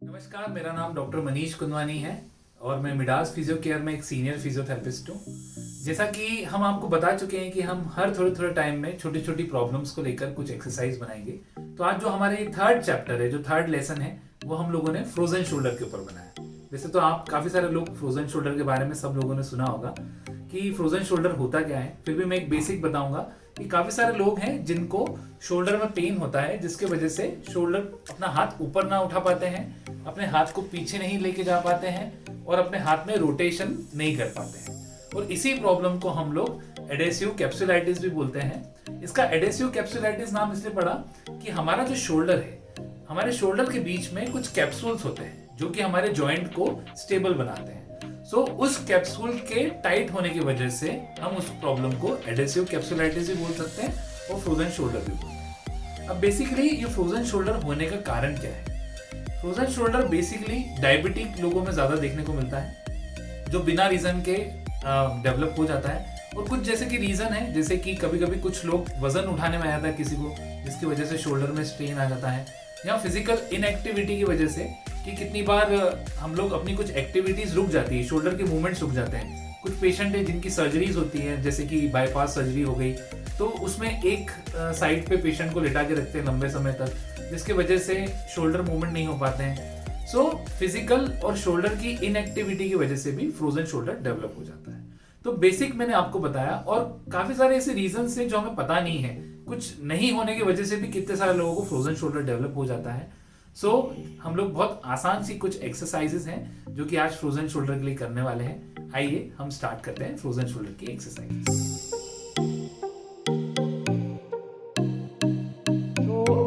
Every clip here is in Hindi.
नमस्कार, मेरा नाम डॉक्टर मनीष कुंदवानी है और मैं मिडास फिजियो केयर में एक सीनियर फिजियोथेरेपिस्ट हूँ। जैसा कि हम आपको बता चुके हैं कि हम हर थोड़े थोड़े टाइम में छोटी छोटी प्रॉब्लम्स को लेकर कुछ एक्सरसाइज बनाएंगे। तो आज जो हमारे थर्ड चैप्टर है, जो थर्ड लेसन है, वो हम लोगों ने फ्रोजन शोल्डर के ऊपर बनाया। वैसे तो आप काफ़ी सारे लोग फ्रोजन शोल्डर के बारे में सब लोगों ने सुना होगा कि फ्रोजन शोल्डर होता क्या है, फिर भी मैं एक बेसिक बताऊंगा कि काफ़ी सारे लोग हैं जिनको शोल्डर में पेन होता है, जिसके वजह से शोल्डर अपना हाथ ऊपर ना उठा पाते हैं, अपने हाथ को पीछे नहीं लेके जा पाते हैं और अपने हाथ में रोटेशन नहीं कर पाते हैं। और इसी प्रॉब्लम को हम लोग एडेसिव कैप्सुलाइटिस भी बोलते हैं। इसका एडेसिव कैप्सुलाइटिस नाम इसलिए पड़ा कि हमारा जो शोल्डर है, हमारे शोल्डर के बीच में कुछ कैप्सूल्स होते हैं जो कि हमारे जॉइंट को स्टेबल बनाते हैं। सो उस कैप्सूल के टाइट होने की वजह से हम उस प्रॉब्लम को एडेसिव कैप्सुलाइटिस भी बोल सकते हैं और फ्रोजन शोल्डर भी बोलते हैं। अब बेसिकली ये फ्रोजन शोल्डर होने का कारण क्या है? फ्रोजन शोल्डर बेसिकली डायबिटिक लोगों में ज्यादा देखने को मिलता है, जो बिना रीजन के डेवलप हो जाता है। और कुछ जैसे कि रीजन है, जैसे कि कभी कभी कुछ लोग वजन उठाने में आ जाता है किसी को, जिसकी वजह से शोल्डर में स्ट्रेन आ जाता है, या फिजिकल इनएक्टिविटी की वजह से कि कितनी बार हम लोग अपनी कुछ एक्टिविटीज रुक जाती है, शोल्डर के मूवमेंट्स रुक जाते हैं। कुछ पेशेंट है जिनकी सर्जरीज होती है, जैसे कि बाईपास सर्जरी हो गई, तो उसमें एक साइड पे पेशेंट को लेटा के रखते हैं लंबे समय तक, जिसकी वजह से शोल्डर मूवमेंट नहीं हो पाते हैं। सो फिजिकल और शोल्डर की इनएक्टिविटी की वजह से भी फ्रोजन शोल्डर डेवलप हो जाता है। तो बेसिक मैंने आपको बताया, और काफी सारे ऐसे रीजन है जो हमें पता नहीं है, कुछ नहीं होने की वजह से भी कितने सारे लोगों को फ्रोजन शोल्डर डेवलप हो जाता है। सो हम लोग बहुत आसान सी कुछ एक्सरसाइजेस हैं जो कि आज फ्रोजन शोल्डर के लिए करने वाले हैं। आइए हम स्टार्ट करते हैं फ्रोजन शोल्डर की एक्सरसाइज।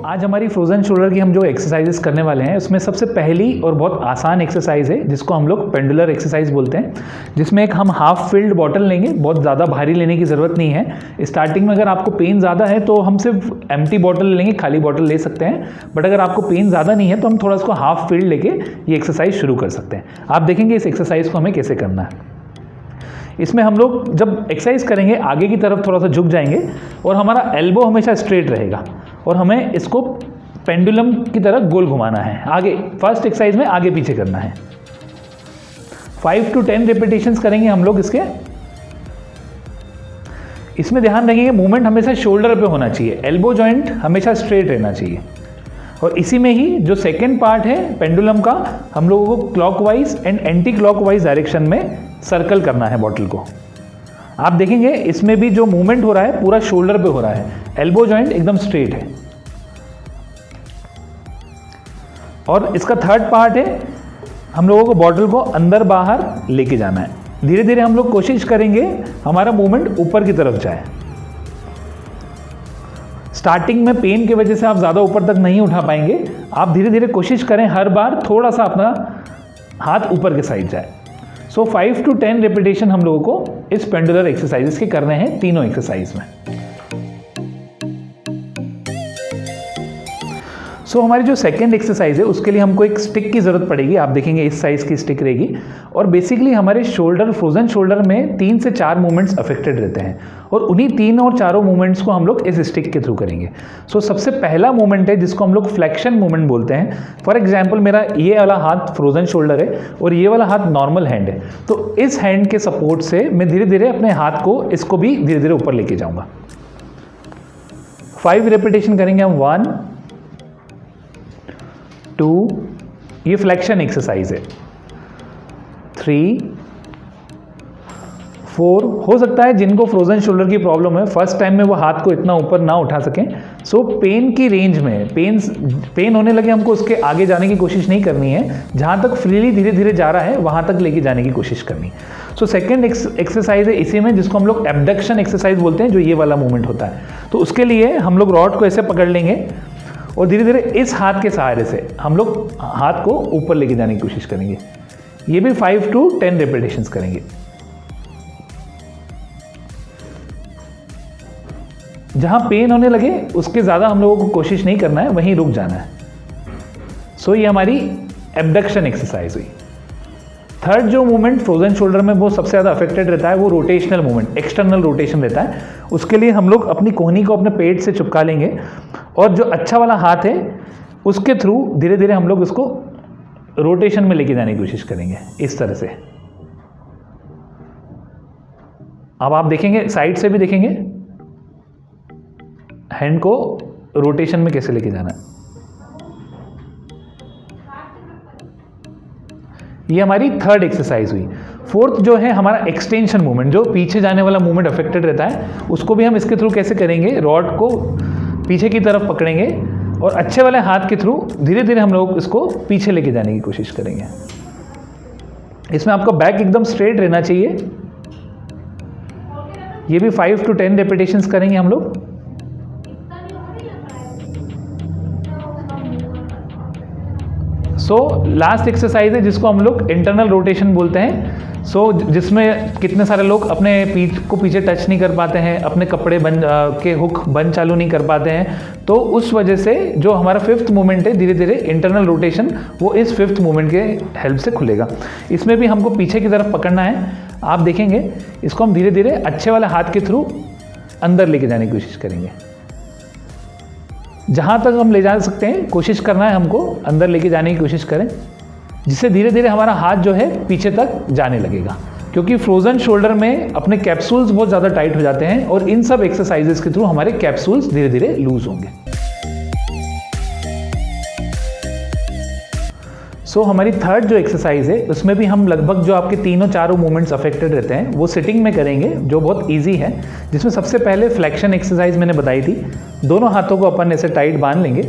आज हमारी फ्रोजन शोल्डर की हम जो एक्सरसाइजेस करने वाले हैं, उसमें सबसे पहली और बहुत आसान एक्सरसाइज है जिसको हम लोग पेंडुलर एक्सरसाइज बोलते हैं, जिसमें एक हम हाफ फिल्ड बॉटल लेंगे। बहुत ज़्यादा भारी लेने की ज़रूरत नहीं है। स्टार्टिंग में अगर आपको पेन ज़्यादा है तो हम सिर्फ एम्प्टी बॉटल लेंगे, खाली बॉटल ले सकते हैं। बट अगर आपको पेन ज़्यादा नहीं है तो हम थोड़ा इसको हाफ फिल्ड लेके ये एक्सरसाइज शुरू कर सकते हैं। आप देखेंगे इस एक्सरसाइज को हमें कैसे करना है। इसमें हम लोग जब एक्सरसाइज करेंगे आगे की तरफ थोड़ा सा झुक जाएंगे और हमारा एल्बो हमेशा स्ट्रेट रहेगा और हमें इसको पेंडुलम की तरह गोल घुमाना है। आगे फर्स्ट एक्सरसाइज में आगे पीछे करना है। 5 to 10 रिपीटेशंस करेंगे हम लोग इसके। इसमें ध्यान रखेंगे मूवमेंट हमेशा शोल्डर पे होना चाहिए, एल्बो जॉइंट हमेशा स्ट्रेट रहना चाहिए। और इसी में ही जो सेकेंड पार्ट है पेंडुलम का, हम लोगों को clockwise and anti clockwise direction में सर्कल करना है बॉटल को। आप देखेंगे इसमें भी जो मूवमेंट हो रहा है पूरा शोल्डर पे हो रहा है, एल्बो जॉइंट एकदम स्ट्रेट है। और इसका थर्ड पार्ट है, हम लोगों को बॉटल को अंदर बाहर लेके जाना है। धीरे धीरे हम लोग कोशिश करेंगे हमारा मूवमेंट ऊपर की तरफ जाए। स्टार्टिंग में पेन की वजह से आप ज़्यादा ऊपर तक नहीं उठा पाएंगे। आप धीरे धीरे कोशिश करें हर बार थोड़ा सा अपना हाथ ऊपर के साइड जाए। सो 5 to 10 रिपीटेशन हम लोगों को इस पेंडुलर एक्सरसाइजेस के करने हैं, तीनों एक्सरसाइज में। सो हमारी जो सेकेंड एक्सरसाइज है उसके लिए हमको एक स्टिक की ज़रूरत पड़ेगी। आप देखेंगे इस साइज की स्टिक रहेगी। और बेसिकली हमारे शोल्डर, फ्रोजन शोल्डर में 3 से 4 मूवमेंट्स अफेक्टेड रहते हैं और उन्हीं 3 और 4 मूवमेंट्स को हम लोग इस स्टिक के थ्रू करेंगे। सो सबसे पहला मूवमेंट है जिसको हम लोग फ्लेक्शन मूवमेंट बोलते हैं। फॉर एग्जाम्पल मेरा ये वाला हाथ फ्रोजन शोल्डर है और ये वाला हाथ नॉर्मल हैंड है, तो इस हैंड के सपोर्ट से मैं धीरे धीरे अपने हाथ को, इसको भी धीरे धीरे ऊपर लेके जाऊँगा। 5 रिपीटेशन करेंगे हम। 1 2, ये फ्लेक्शन एक्सरसाइज है। 3 4, हो सकता है जिनको फ्रोजन शोल्डर की प्रॉब्लम है फर्स्ट टाइम में वो हाथ को इतना ऊपर ना उठा सकें। सो पेन की रेंज में, पेन होने लगे हमको उसके आगे जाने की कोशिश नहीं करनी है, जहाँ तक फ्रीली धीरे धीरे जा रहा है वहाँ तक लेके जाने की कोशिश करनी। सो सेकेंड एक्सरसाइज है इसी में, जिसको हम लोग एब्डक्शन एक्सरसाइज बोलते हैं, जो ये वाला मूवमेंट होता है। तो उसके लिए हम लोग रॉड को ऐसे पकड़ लेंगे और धीरे धीरे इस हाथ के सहारे से हम लोग हाथ को ऊपर लेके जाने की कोशिश करेंगे। ये भी 5 to 10 रिपीटेशंस करेंगे। जहां पेन होने लगे उसके ज़्यादा हम लोगों को कोशिश नहीं करना है, वहीं रुक जाना है। सो ये हमारी एब्डक्शन एक्सरसाइज हुई। थर्ड जो मूवमेंट फ्रोजन शोल्डर में वो सबसे ज़्यादा अफेक्टेड रहता है वो रोटेशनल मूवमेंट, एक्सटर्नल रोटेशन रहता है। उसके लिए हम लोग अपनी कोहनी को अपने पेट से चिपका लेंगे और जो अच्छा वाला हाथ है उसके थ्रू धीरे धीरे हम लोग उसको रोटेशन में लेके जाने की कोशिश करेंगे इस तरह से। अब आप देखेंगे, साइड से भी देखेंगे हैंड को रोटेशन में कैसे लेके जाना है। ये हमारी थर्ड एक्सरसाइज हुई। फोर्थ जो है हमारा एक्सटेंशन मूवमेंट, जो पीछे जाने वाला मूवमेंट अफेक्टेड रहता है, उसको भी हम इसके थ्रू कैसे करेंगे, रॉड को पीछे की तरफ पकड़ेंगे और अच्छे वाले हाथ के थ्रू धीरे धीरे हम लोग इसको पीछे लेके जाने की कोशिश करेंगे। इसमें आपका बैक एकदम स्ट्रेट रहना चाहिए। ये भी 5 to 10 रेपिटेशंस करेंगे हम लोग। लास्ट एक्सरसाइज है जिसको हम लोग इंटरनल रोटेशन बोलते हैं। जिसमें कितने सारे लोग अपने पीठ को पीछे टच नहीं कर पाते हैं, अपने कपड़े के हुक बंद चालू नहीं कर पाते हैं, तो उस वजह से जो हमारा फिफ्थ मूवमेंट है धीरे धीरे इंटरनल रोटेशन, वो इस फिफ्थ मूवमेंट के हेल्प से खुलेगा। इसमें भी हमको पीछे की तरफ पकड़ना है। आप देखेंगे इसको हम धीरे धीरे अच्छे वाले हाथ के थ्रू अंदर लेके जाने की कोशिश करेंगे। जहाँ तक हम ले जा सकते हैं कोशिश करना है, हमको अंदर लेके जाने की कोशिश करें, जिससे धीरे धीरे हमारा हाथ जो है पीछे तक जाने लगेगा। क्योंकि फ्रोजन शोल्डर में अपने कैप्सूल्स बहुत ज़्यादा टाइट हो जाते हैं और इन सब एक्सरसाइजेस के थ्रू हमारे कैप्सूल्स धीरे धीरे लूज होंगे। हमारी थर्ड जो एक्सरसाइज है उसमें भी हम लगभग जो आपके तीनों चारों मूवमेंट्स अफेक्टेड रहते हैं वो सिटिंग में करेंगे, जो बहुत इजी है। जिसमें सबसे पहले फ्लेक्शन एक्सरसाइज मैंने बताई थी। दोनों हाथों को अपन ऐसे टाइट बांध लेंगे,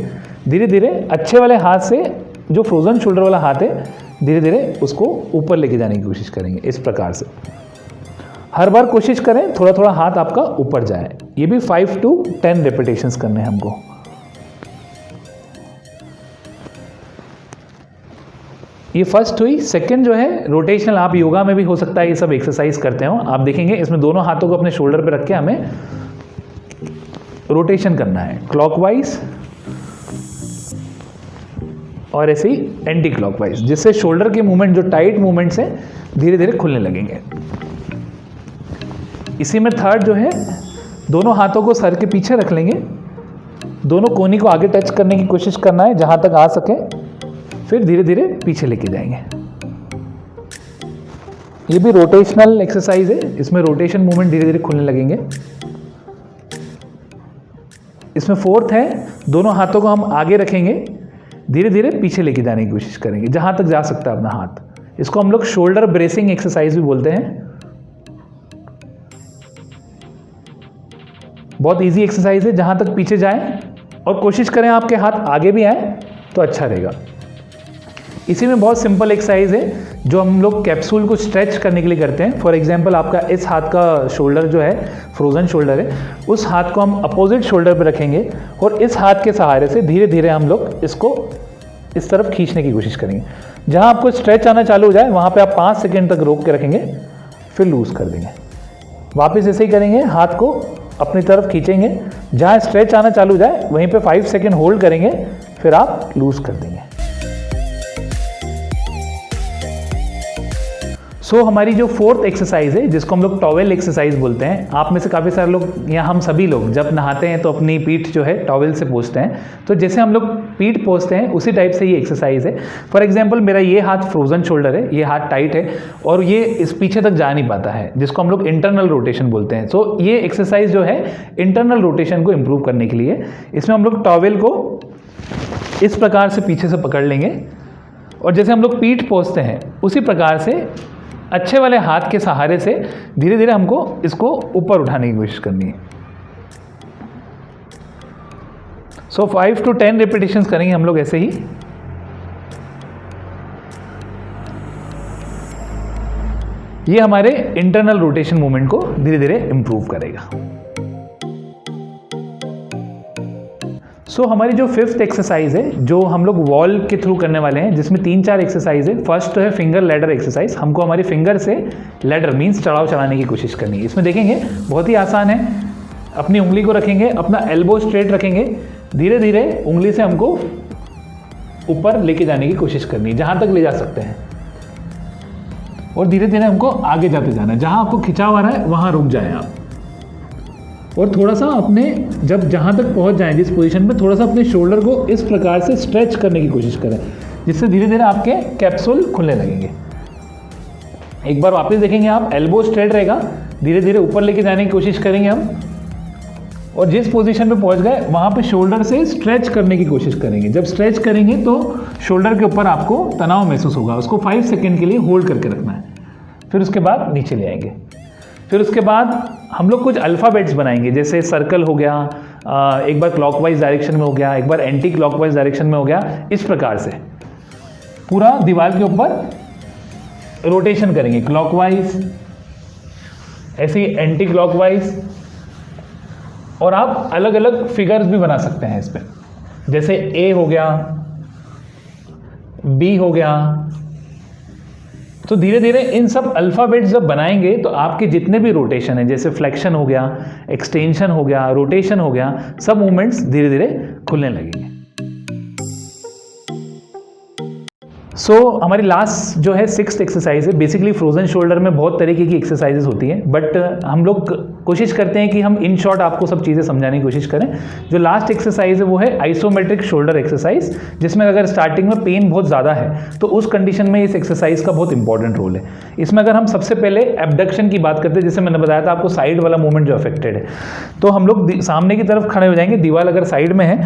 धीरे धीरे अच्छे वाले हाथ से जो फ्रोजन शोल्डर वाला हाथ है धीरे धीरे उसको ऊपर लेके जाने की कोशिश करेंगे। इस प्रकार से हर बार कोशिश करें थोड़ा थोड़ा हाथ आपका ऊपर जाए। ये भी 5 to 10 रेपिटेशंस करने हैं हमको। ये फर्स्ट हुई। सेकंड जो है रोटेशनल, आप योगा में भी हो सकता है ये सब एक्सरसाइज करते हो। आप देखेंगे इसमें दोनों हाथों को अपने शोल्डर पे रख के हमें रोटेशन करना है, क्लॉकवाइज और ऐसे ही एंटी क्लॉकवाइज, जिससे शोल्डर के मूवमेंट जो टाइट मूवमेंट्स हैं धीरे धीरे खुलने लगेंगे। इसी में थर्ड जो है दोनों हाथों को सर के पीछे रख लेंगे, दोनों कोहनी को आगे टच करने की कोशिश करना है जहां तक आ सके, फिर धीरे धीरे पीछे लेके जाएंगे। ये भी रोटेशनल एक्सरसाइज है, इसमें रोटेशन मूवमेंट धीरे धीरे खुलने लगेंगे। इसमें फोर्थ है दोनों हाथों को हम आगे रखेंगे, धीरे धीरे पीछे लेके जाने की कोशिश करेंगे जहां तक जा सकता है अपना हाथ। इसको हम लोग शोल्डर ब्रेसिंग एक्सरसाइज भी बोलते हैं। बहुत इजी एक्सरसाइज है, जहां तक पीछे जाएं और कोशिश करें आपके हाथ आगे भी आए तो अच्छा रहेगा। इसी में बहुत सिंपल एक्सरसाइज है जो हम लोग कैप्सूल को स्ट्रेच करने के लिए करते हैं। फॉर एग्जांपल आपका इस हाथ का शोल्डर जो है फ्रोजन शोल्डर है, उस हाथ को हम अपोजिट शोल्डर पर रखेंगे और इस हाथ के सहारे से धीरे धीरे हम लोग इसको इस तरफ खींचने की कोशिश करेंगे। जहां आपको स्ट्रेच आना चालू हो जाए वहां पे आप 5 सेकेंड तक रोक के रखेंगे, फिर लूज कर देंगे। वापस ऐसे ही करेंगे, हाथ को अपनी तरफ खींचेंगे, जहां स्ट्रेच आना चालू हो जाए वहीं पे 5 सेकेंड होल्ड करेंगे, फिर आप लूज कर देंगे। हमारी जो फोर्थ एक्सरसाइज है जिसको हम लोग टॉवेल एक्सरसाइज बोलते हैं, आप में से काफ़ी सारे लोग या हम सभी लोग जब नहाते हैं तो अपनी पीठ जो है टॉवेल से पोंछते हैं। तो जैसे हम लोग पीठ पोंछते हैं उसी टाइप से ये एक्सरसाइज है। फॉर एग्जांपल मेरा ये हाथ फ्रोजन शोल्डर है, ये हाथ टाइट है और ये इस पीछे तक जा नहीं पाता है, जिसको हम लोग इंटरनल रोटेशन बोलते हैं। ये एक्सरसाइज जो है इंटरनल रोटेशन को इम्प्रूव करने के लिए, इसमें हम लोग टॉवेल को इस प्रकार से पीछे से पकड़ लेंगे और जैसे हम लोग पीठ पोंछते हैं उसी प्रकार से अच्छे वाले हाथ के सहारे से धीरे धीरे हमको इसको ऊपर उठाने की कोशिश करनी है। 5 to 10 रेपिटेशंस करेंगे हम लोग ऐसे ही। ये हमारे इंटरनल रोटेशन मूवमेंट को धीरे धीरे इंप्रूव करेगा। हमारी जो फिफ्थ एक्सरसाइज है जो हम लोग वॉल के थ्रू करने वाले हैं, जिसमें 3-4 एक्सरसाइज है। फर्स्ट तो है फिंगर लैडर एक्सरसाइज। हमको हमारी फिंगर से लैडर मीन्स चढ़ाव चढ़ाने की कोशिश करनी है। इसमें देखेंगे बहुत ही आसान है। अपनी उंगली को रखेंगे, अपना एल्बो स्ट्रेट रखेंगे, धीरे धीरे उंगली से हमको ऊपर लेके जाने की कोशिश करनी है जहाँ तक ले जा सकते हैं। और धीरे धीरे हमको आगे जाते जाना है। जहाँ आपको खिंचाव आ रहा है वहाँ रुक जाएं आप, और थोड़ा सा अपने जब जहाँ तक पहुँच जाएं जिस पोजीशन पे, थोड़ा सा अपने शोल्डर को इस प्रकार से स्ट्रेच करने की कोशिश करें, जिससे धीरे धीरे आपके कैप्सूल खुलने लगेंगे। एक बार वापस देखेंगे आप, एल्बो स्ट्रेट रहेगा, धीरे धीरे ऊपर लेके जाने की कोशिश करेंगे हम, और जिस पोजीशन पे पहुंच गए वहाँ पे शोल्डर से स्ट्रेच करने की कोशिश करेंगे। जब स्ट्रेच करेंगे तो शोल्डर के ऊपर आपको तनाव महसूस होगा, उसको 5 सेकेंड के लिए होल्ड करके रखना है। फिर उसके बाद नीचे ले आएंगे। फिर उसके बाद हम लोग कुछ अल्फ़ाबेट्स बनाएंगे, जैसे सर्कल हो गया, एक बार क्लॉकवाइज डायरेक्शन में हो गया, एक बार एंटी क्लॉकवाइज डायरेक्शन में हो गया। इस प्रकार से पूरा दीवार के ऊपर रोटेशन करेंगे, क्लॉकवाइज, ऐसे ही एंटी क्लॉकवाइज, और आप अलग अलग फिगर्स भी बना सकते हैं इस पे, जैसे ए हो गया, बी हो गया। तो धीरे धीरे इन सब अल्फ़ाबेट्स जब बनाएंगे तो आपके जितने भी रोटेशन है, जैसे फ्लेक्शन हो गया, एक्सटेंशन हो गया, रोटेशन हो गया, सब मूवमेंट्स धीरे धीरे खुलने लगेंगे। हमारी लास्ट जो है 6th एक्सरसाइज है। बेसिकली फ्रोजन शोल्डर में बहुत तरीके की एक्सरसाइजेस होती हैं, बट हम लोग कोशिश करते हैं कि हम इन शॉर्ट आपको सब चीज़ें समझाने की कोशिश करें। जो लास्ट एक्सरसाइज है वो है आइसोमेट्रिक शोल्डर एक्सरसाइज, जिसमें अगर स्टार्टिंग में पेन बहुत ज़्यादा है तो उस कंडीशन में इस एक्सरसाइज का बहुत इंपॉर्टेंट रोल है। इसमें अगर हम सबसे पहले एबडक्शन की बात करते हैं, जैसे मैंने बताया था आपको साइड वाला मूवमेंट जो अफेक्टेड है, तो हम लोग सामने की तरफ खड़े हो जाएंगे। दीवार अगर साइड में है,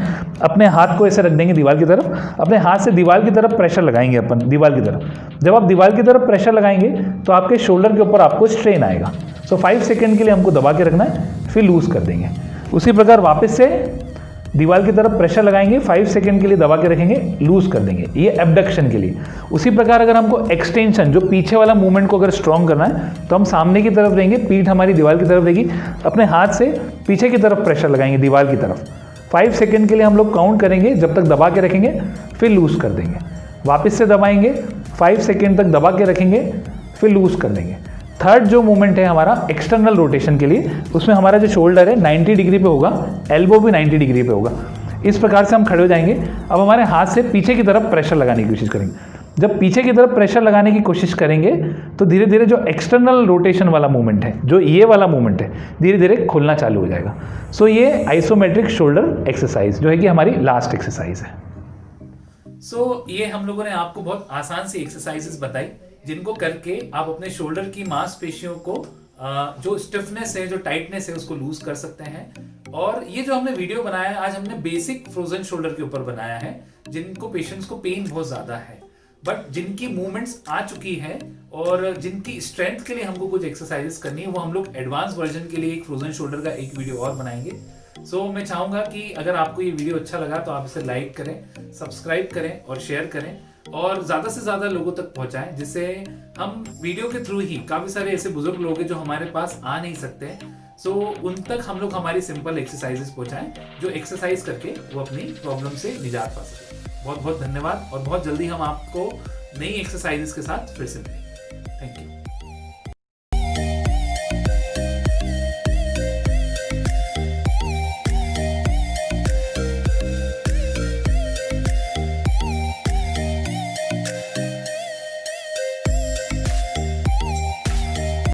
अपने हाथ को ऐसे रख देंगे दीवार की तरफ, अपने हाथ से दीवार की तरफ प्रेशर लगाएंगे अपन दीवार की तरफ। जब आप दीवार की तरफ प्रेशर लगाएंगे तो आपके शोल्डर के ऊपर आपको स्ट्रेन आएगा। 5 सेकेंड के लिए हमको दबा के रखना है, फिर लूज कर देंगे। उसी प्रकार वापस से दीवार की तरफ प्रेशर लगाएंगे, 5 सेकेंड के लिए दबा के रखेंगे, लूज कर देंगे। ये एबडक्शन के लिए। उसी प्रकार अगर हमको एक्सटेंशन, जो पीछे वाला मूवमेंट को अगर स्ट्रॉन्ग करना है, तो हम सामने की तरफ रहेंगे, पीठ हमारी दीवार की तरफ रहेगी, अपने हाथ से पीछे की तरफ प्रेशर लगाएंगे दीवार की तरफ। 5 सेकेंड के लिए हम लोग काउंट करेंगे, जब तक दबा के रखेंगे, फिर लूज कर देंगे। वापस से दबाएंगे, 5 सेकेंड तक दबा के रखेंगे, फिर लूज कर देंगे। थर्ड जो मूवमेंट है हमारा एक्सटर्नल रोटेशन के लिए, उसमें हमारा जो शोल्डर है 90 डिग्री पे होगा, एल्बो भी 90 डिग्री पे होगा। इस प्रकार से हम खड़े हो जाएंगे। अब हमारे हाथ से पीछे की तरफ प्रेशर लगाने की कोशिश करेंगे। जब पीछे की तरफ प्रेशर लगाने की कोशिश करेंगे तो धीरे धीरे जो एक्सटर्नल रोटेशन वाला मूवमेंट है, जो ये वाला मूवमेंट है, धीरे धीरे खुलना चालू हो जाएगा। ये आइसोमेट्रिक शोल्डर एक्सरसाइज जो है कि हमारी लास्ट एक्सरसाइज है। ये हम लोगों ने आपको बहुत आसान सी एक्सरसाइजेस बताई, जिनको करके आप अपने शोल्डर की मांसपेशियों को जो स्टिफनेस है, जो टाइटनेस है, उसको लूज कर सकते हैं। और ये जो हमने वीडियो बनाया है, आज हमने बेसिक फ्रोजन शोल्डर के ऊपर बनाया है, जिनको पेशेंट्स को पेन बहुत ज्यादा है, बट जिनकी मूवमेंट्स आ चुकी है और जिनकी स्ट्रेंथ के लिए हमको कुछ एक्सरसाइजेस करनी है, वो हम लोग एडवांस वर्जन के लिए एक फ्रोजन शोल्डर का एक वीडियो और बनाएंगे। मैं चाहूंगा कि अगर आपको ये वीडियो अच्छा लगा तो आप इसे लाइक करें, सब्सक्राइब करें और शेयर करें, और ज़्यादा से ज़्यादा लोगों तक पहुंचाएं, जिससे हम वीडियो के थ्रू ही, काफ़ी सारे ऐसे बुजुर्ग लोग हैं जो हमारे पास आ नहीं सकते, उन तक हम लोग हमारी सिंपल एक्सरसाइजेस पहुंचाएं, जो एक्सरसाइज करके वो अपनी प्रॉब्लम से निजात पा सकें। बहुत बहुत धन्यवाद, और बहुत जल्दी हम आपको नई एक्सरसाइजेस के साथ फिर से मिलेंगे। Thank you.